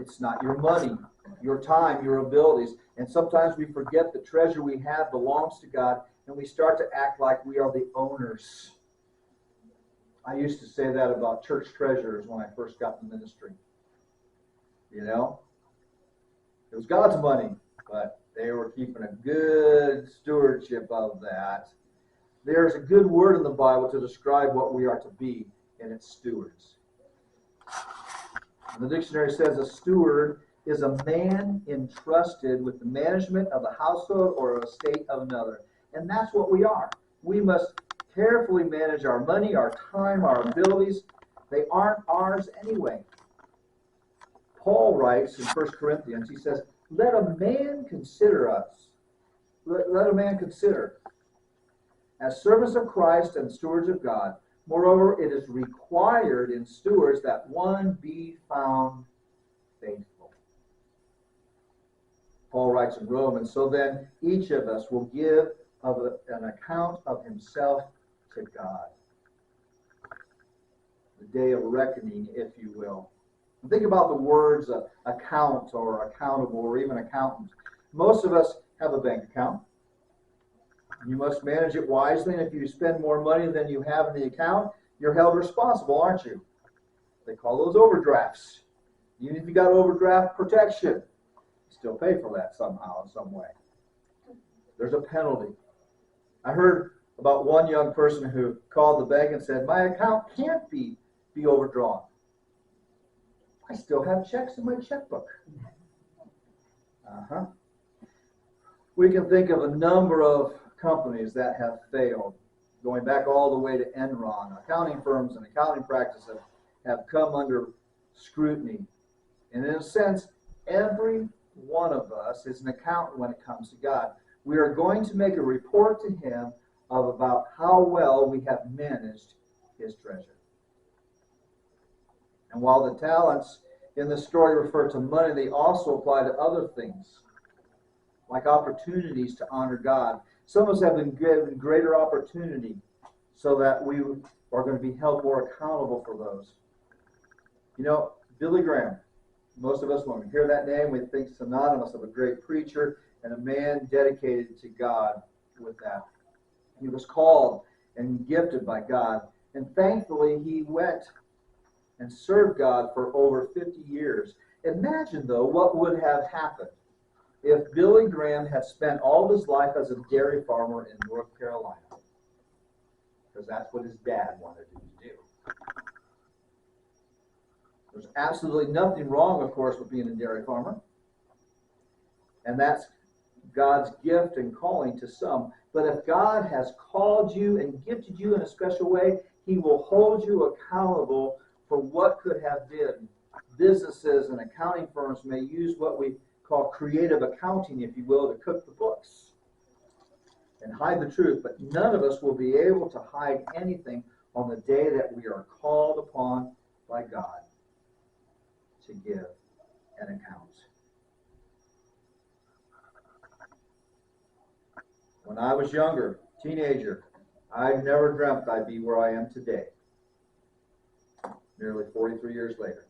It's not your money, your time, your abilities. And sometimes we forget the treasure we have belongs to God, and we start to act like we are the owners. I used to say that about church treasurers when I first got in ministry. You know? It was God's money, but they were keeping a good stewardship of that. There's a good word in the Bible to describe what we are to be, and it's stewards. And the dictionary says a steward is a man entrusted with the management of the household or estate of another. And that's what we are. We must carefully manage our money, our time, our abilities. They aren't ours anyway. Paul writes in 1 Corinthians, he says, let a man consider us. Let a man consider as servants of Christ and stewards of God. Moreover, it is required in stewards that one be found faithful. Paul writes in Romans, so then each of us will give an account of himself to God. The day of reckoning, if you will. And think about the words account or accountable or even accountant. Most of us have a bank account. You must manage it wisely, and if you spend more money than you have in the account, you're held responsible, aren't you? They call those overdrafts. Even if you got overdraft protection, you still pay for that somehow, in some way. There's a penalty. I heard about one young person who called the bank and said, my account can't be overdrawn. I still have checks in my checkbook. We can think of a number of companies that have failed, going back all the way to Enron. Accounting firms and accounting practices have come under scrutiny. And in a sense, every one of us is an accountant when it comes to God. We are going to make a report to him of about how well we have managed his treasure. And while the talents in this story refer to money, they also apply to other things, like opportunities to honor God. Some of us have been given greater opportunity so that we are going to be held more accountable for those. You know, Billy Graham, most of us, when we hear that name, we think synonymous of a great preacher and a man dedicated to God with that. He was called and gifted by God, and thankfully he went and served God for over 50 years. Imagine, though, what would have happened if Billy Graham had spent all of his life as a dairy farmer in North Carolina, because that's what his dad wanted him to do. There's absolutely nothing wrong, of course, with being a dairy farmer, and that's God's gift and calling to some. But if God has called you and gifted you in a special way, he will hold you accountable for what could have been. Businesses and accounting firms may use what we call creative accounting, if you will, to cook the books and hide the truth. But none of us will be able to hide anything on the day that we are called upon by God to give an account. When I was younger, teenager, I never dreamt I'd be where I am today, nearly 43 years later.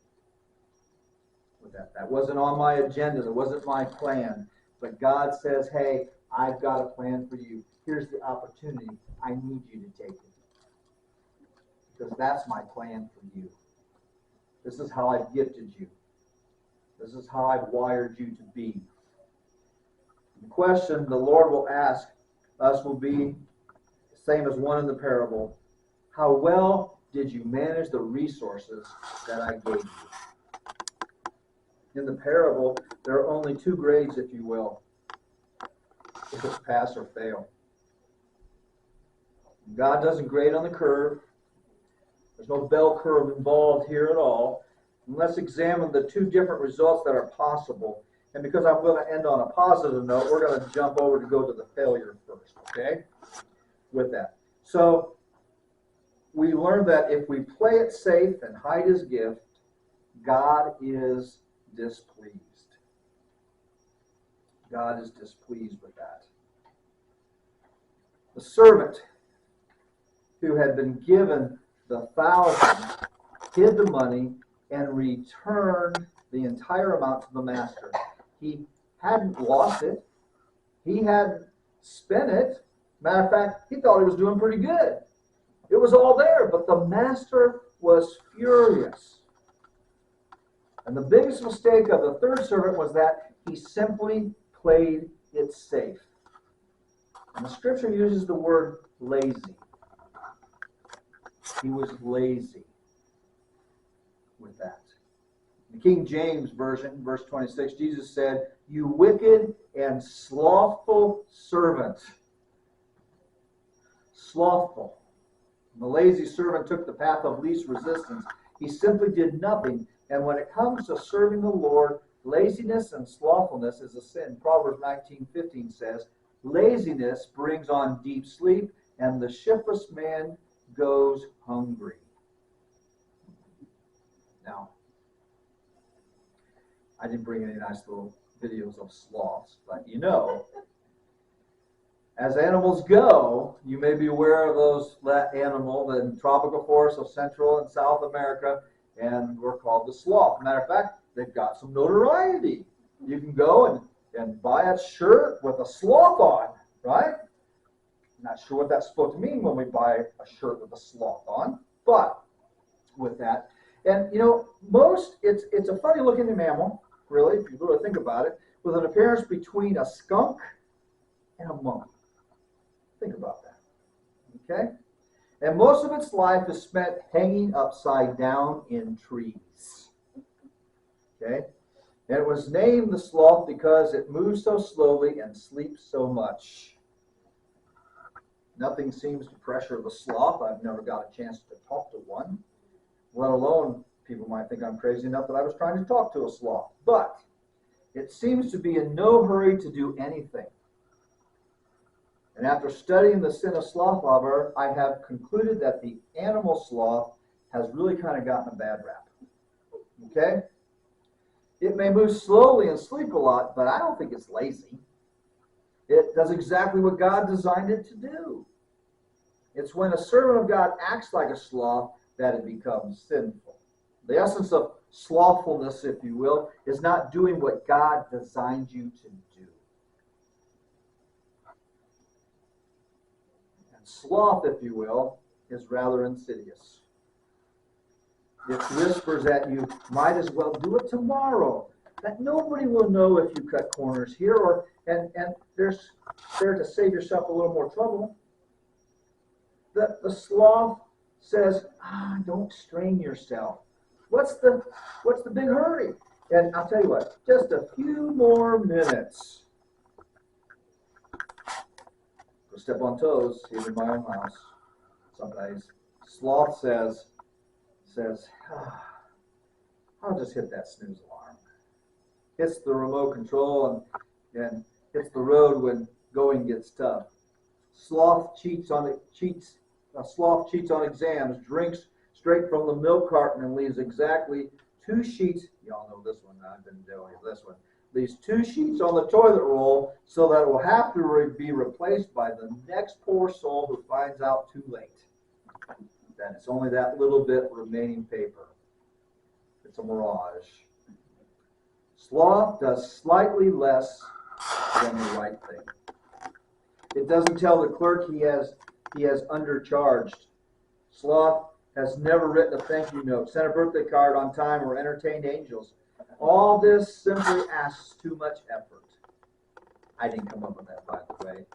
With that wasn't on my agenda. That wasn't my plan. But God says, hey, I've got a plan for you. Here's the opportunity. I need you to take it. Because that's my plan for you. This is how I've gifted you. This is how I've wired you to be. The question the Lord will ask us will be the same as one in the parable. How well did you manage the resources that I gave you? In the parable, there are only two grades, if you will. It's pass or fail. God doesn't grade on the curve. There's no bell curve involved here at all. And let's examine the two different results that are possible. And because I'm going to end on a positive note, we're going to jump over to go to the failure first, okay? With that. So, we learned that if we play it safe and hide his gift, God is displeased. God is displeased with that. The servant who had been given the 1,000 hid the money and returned the entire amount to the master. He hadn't lost it. He hadn't spent it. Matter of fact, he thought he was doing pretty good. It was all there, but the master was furious. And the biggest mistake of the third servant was that he simply played it safe. And the scripture uses the word lazy. He was lazy with that. In the King James Version, verse 26, Jesus said, "You wicked and slothful servant." Slothful. The lazy servant took the path of least resistance. He simply did nothing. And when it comes to serving the Lord, laziness and slothfulness is a sin. Proverbs 19:15 says, "Laziness brings on deep sleep, and the shiftless man goes hungry." Now, I didn't bring any nice little videos of sloths, but as animals go, you may be aware of that animal in tropical forests of Central and South America, and we're called the sloth. Matter of fact, they've got some notoriety. You can go and buy a shirt with a sloth on, right? Not sure what that's supposed to mean when we buy a shirt with a sloth on, but with that. And it's a funny looking mammal, really, if you really think about it, with an appearance between a skunk and a monkey. Think about that. Okay? And most of its life is spent hanging upside down in trees. Okay? And it was named the sloth because it moves so slowly and sleeps so much. Nothing seems to pressure the sloth. I've never got a chance to talk to one, let alone people might think I'm crazy enough that I was trying to talk to a sloth. But it seems to be in no hurry to do anything. And after studying the sin of sloth, however, I have concluded that the animal sloth has really kind of gotten a bad rap. Okay? It may move slowly and sleep a lot, but I don't think it's lazy. It does exactly what God designed it to do. It's when a servant of God acts like a sloth that it becomes sinful. The essence of slothfulness, if you will, is not doing what God designed you to do. And sloth, if you will, is rather insidious. It whispers at you, might as well do it tomorrow. That nobody will know if you cut corners here, and there's there to save yourself a little more trouble. The sloth says, don't strain yourself. What's the big hurry? And I'll tell you what, just a few more minutes. Go step on toes, even in my own house. Some days. Sloth says, I'll just hit that snooze alarm. Hits the remote control and hits the road when going gets tough. Sloth cheats on exams, drinks straight from the milk carton, and leaves exactly 2 sheets. Y'all know this one. I've been doing this one. Leaves 2 sheets on the toilet roll so that it will have to be replaced by the next poor soul who finds out too late that it's only that little bit remaining paper. It's a mirage. Sloth does slightly less than the right thing. It doesn't tell the clerk he has undercharged. Sloth has never written a thank you note, sent a birthday card on time, or entertained angels. All this simply asks too much effort. I didn't come up with that, by the way.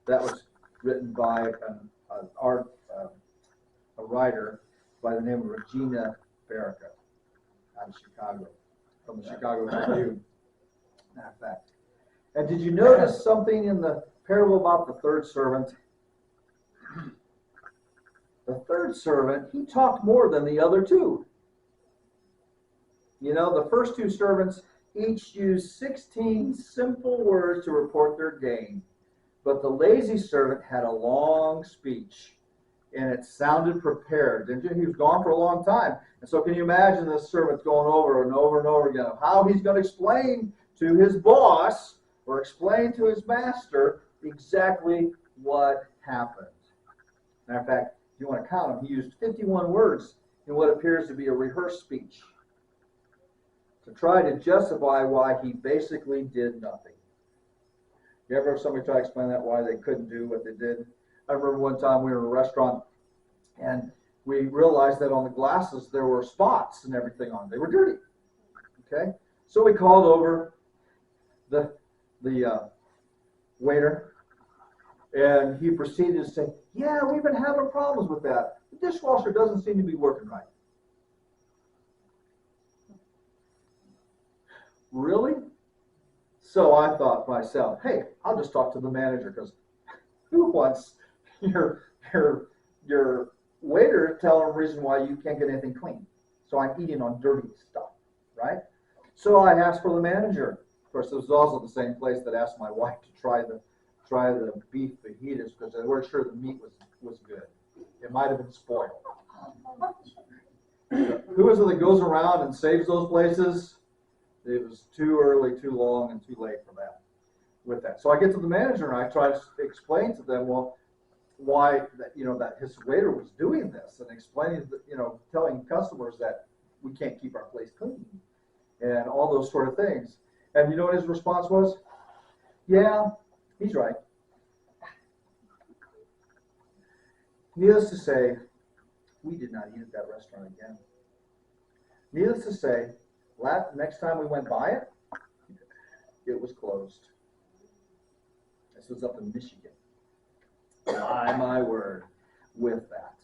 That was written by a writer by the name of Regina Barrica out of Chicago, from the Chicago Review, matter of fact. And did you notice something in the parable about the third servant? The third servant, he talked more than the other 2. The first 2 servants each used 16 simple words to report their gain. But the lazy servant had a long speech, and it sounded prepared. He was gone for a long time. And so can you imagine this servant going over and over and over again of how he's going to explain to his boss or explain to his master exactly what happened. Matter of fact, if you want to count them, he used 51 words in what appears to be a rehearsed speech. to try to justify why he basically did nothing. You ever have somebody try to explain that, why they couldn't do what they did? I remember one time we were in a restaurant and we realized that on the glasses there were spots and everything on them. They were dirty. Okay? So we called over the waiter, and he proceeded to say, yeah, we've been having problems with that. The dishwasher doesn't seem to be working right. Really? So I thought to myself, hey, I'll just talk to the manager, because who wants your waiter telling the reason why you can't get anything clean? So I'm eating on dirty stuff, right? So I asked for the manager. Of course, it was also the same place that asked my wife to try the beef fajitas, because they weren't sure the meat was good. It might have been spoiled. Who is it that goes around and saves those places? It was too early, too long, and too late for that. With that, so I get to the manager and I try to explain to them, well, why that his waiter was doing this, and explaining, telling customers that we can't keep our place clean, and all those sort of things. And you know what his response was? Yeah, he's right. Needless to say, we did not eat at that restaurant again. Needless to say, next time we went by it, it was closed. This was up in Michigan. My word, with that.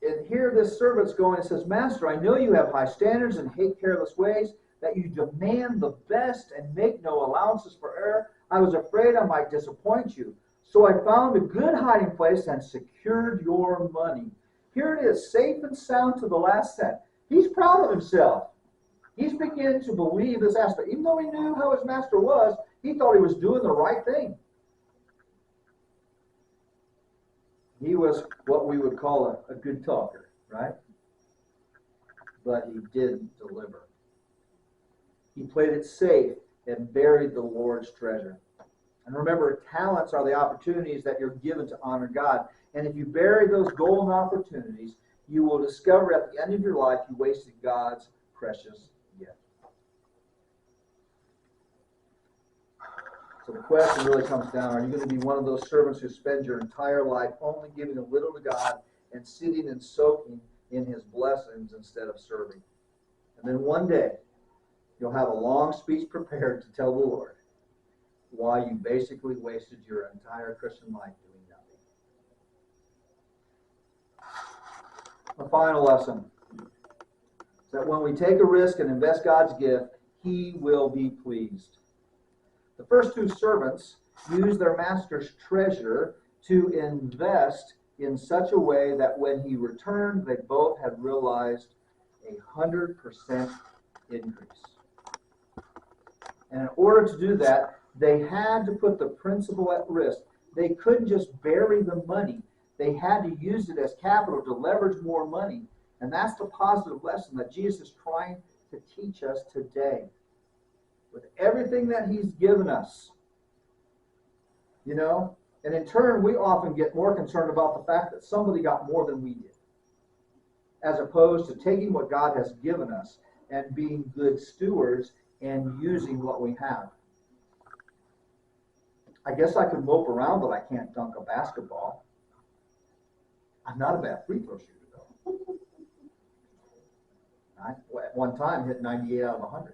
And here this servant's going and says, Master, I know you have high standards and hate careless ways, that you demand the best and make no allowances for error. I was afraid I might disappoint you. So I found a good hiding place and secured your money. Here it is, safe and sound to the last cent. He's proud of himself. He's beginning to believe this aspect. Even though he knew how his master was, he thought he was doing the right thing. He was what we would call a good talker, right? But he didn't deliver. He played it safe and buried the Lord's treasure. And remember, talents are the opportunities that you're given to honor God. And if you bury those golden opportunities, you will discover at the end of your life you wasted God's precious gift. So the question really comes down, are you going to be one of those servants who spend your entire life only giving a little to God and sitting and soaking in his blessings instead of serving? And then one day, you'll have a long speech prepared to tell the Lord why you basically wasted your entire Christian life doing nothing. The final lesson is that when we take a risk and invest God's gift, he will be pleased. The first two servants used their master's treasure to invest in such a way that when he returned, they both had realized 100% increase. And in order to do that, they had to put the principal at risk. They couldn't just bury the money. They had to use it as capital to leverage more money. And that's the positive lesson that Jesus is trying to teach us today. With everything that he's given us. And in turn, we often get more concerned about the fact that somebody got more than we did, as opposed to taking what God has given us and being good stewards and using what we have. I guess I could mope around that I can't dunk a basketball. I'm not a bad free throw shooter, though. I, at one time, hit 98 out of 100.